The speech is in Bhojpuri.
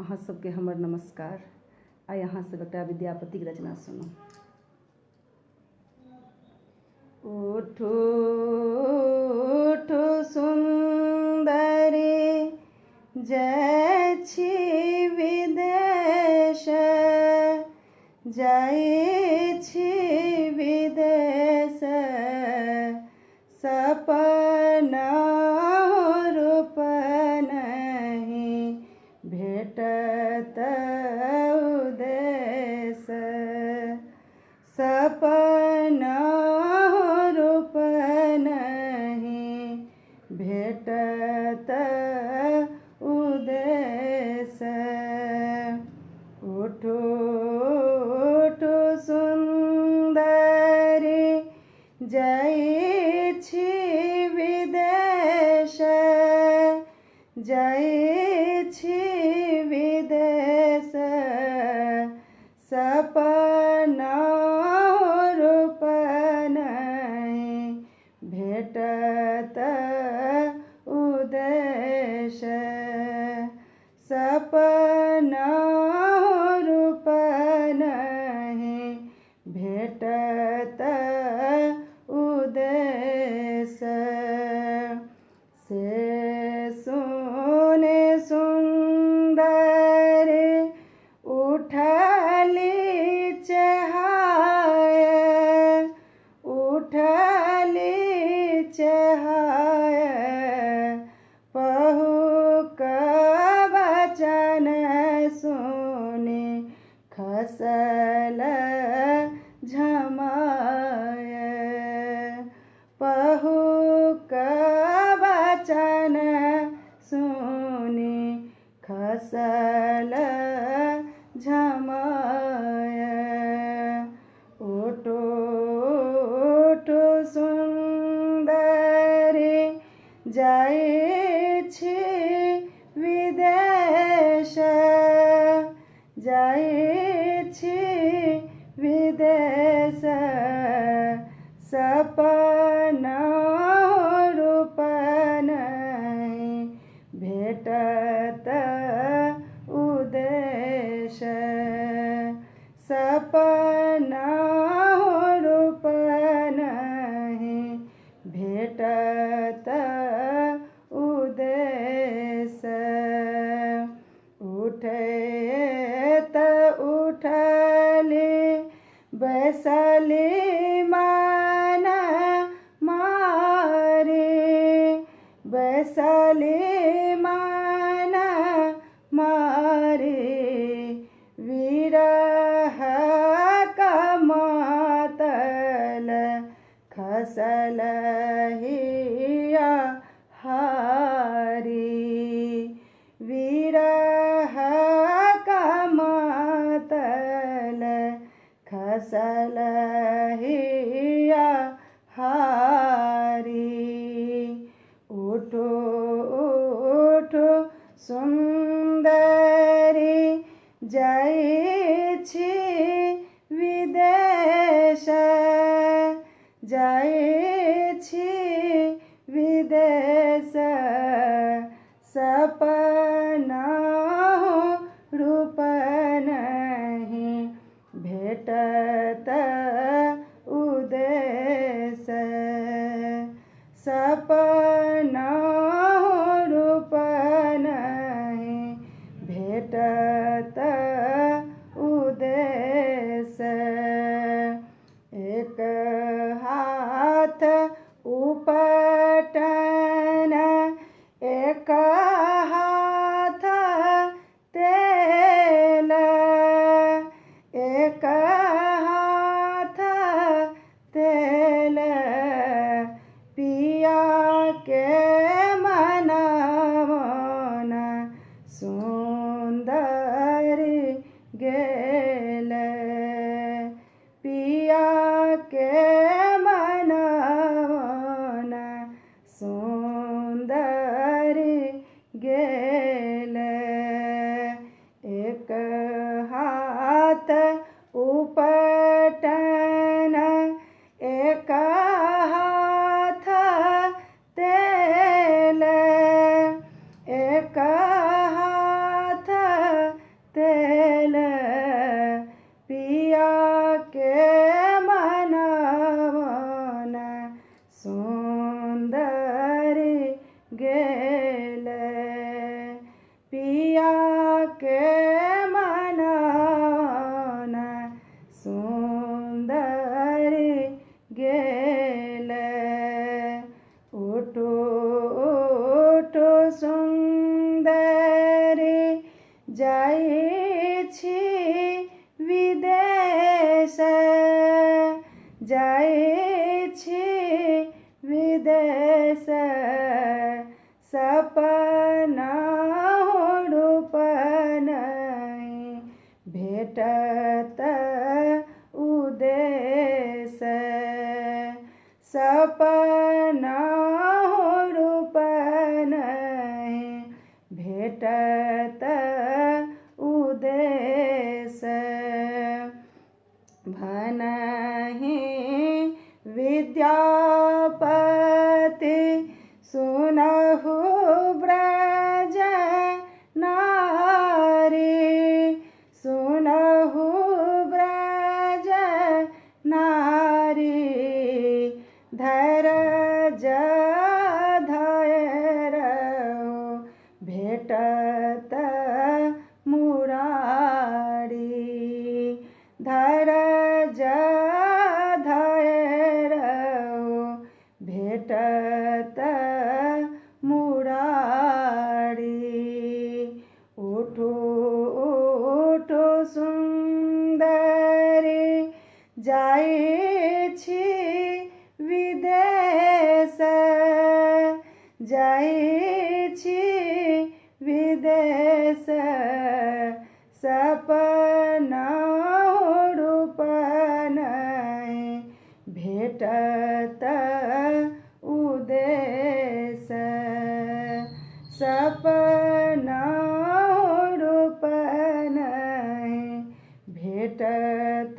अहाँ सबके हमर नमस्कार। आइ अहाँ सब एकटा विद्यापतिक रचना सुनू। उठू उठू सुन्दरी जाइ छी विदेश, जाइ छी विदेश, सपना रूप नहीं भेटत उदेश, सपना रूप नहीं भेटत उदेश। उठू उठू सुन्दरी जाइ छी विदेश, जाइ छी विदेश, सपना रूप नहीं भेटत उदेश, सपना रूप नहीं भेटत उदेश। से सुने सुन्दरी उठली चहाय, उठली चहाय, पहुँक वचन सुनि खसल झमाय, पहुँक वचन सुनि खसल झमाय। उठू उठू सुन्दरी जाइ छी विदेश, जाइ छी विदेश, सपना रूप नहीं भेटत उदेश, सपना रूप नहीं भेटत उदेश। उठैत उठली बैसली मन मारी, बैसली मन मारी, विरह कमातल खसल हिया हारी, विरह कमातल खसल हिया हारी। उठू उठू सुन्दरी जाइ छी विदेश, जाइ छी विदेश, सपना रूप नहीं भेटत उदेश, सपना रूप नहीं भेटत उदेश। एक हाथ उपटन, एक हाथ तेल, एक हाथ तेल, पिया के मनमोहन सुन्दरी के मनन सुंदर गेल। उठो उठो सुंदरी जाइ छी विदेश, जाइ छी विदेश। सपना रूप नहीं भेटत उदेश। सपना रूप नहीं भेटत उदेश। भनहि विद्यापति सुनहु ब्रज नारी, सुनहु ब्रज नारी। धैर्य धैर्य भेटत मुरारी। धैर्य धैर्य भेटत मुरारी। उठो उठो सुंदरी जाइ छी विदेश, जाइ छी विदेश। सपना रूप नहीं भेटत उदेश। सपना रूप नहीं भेटत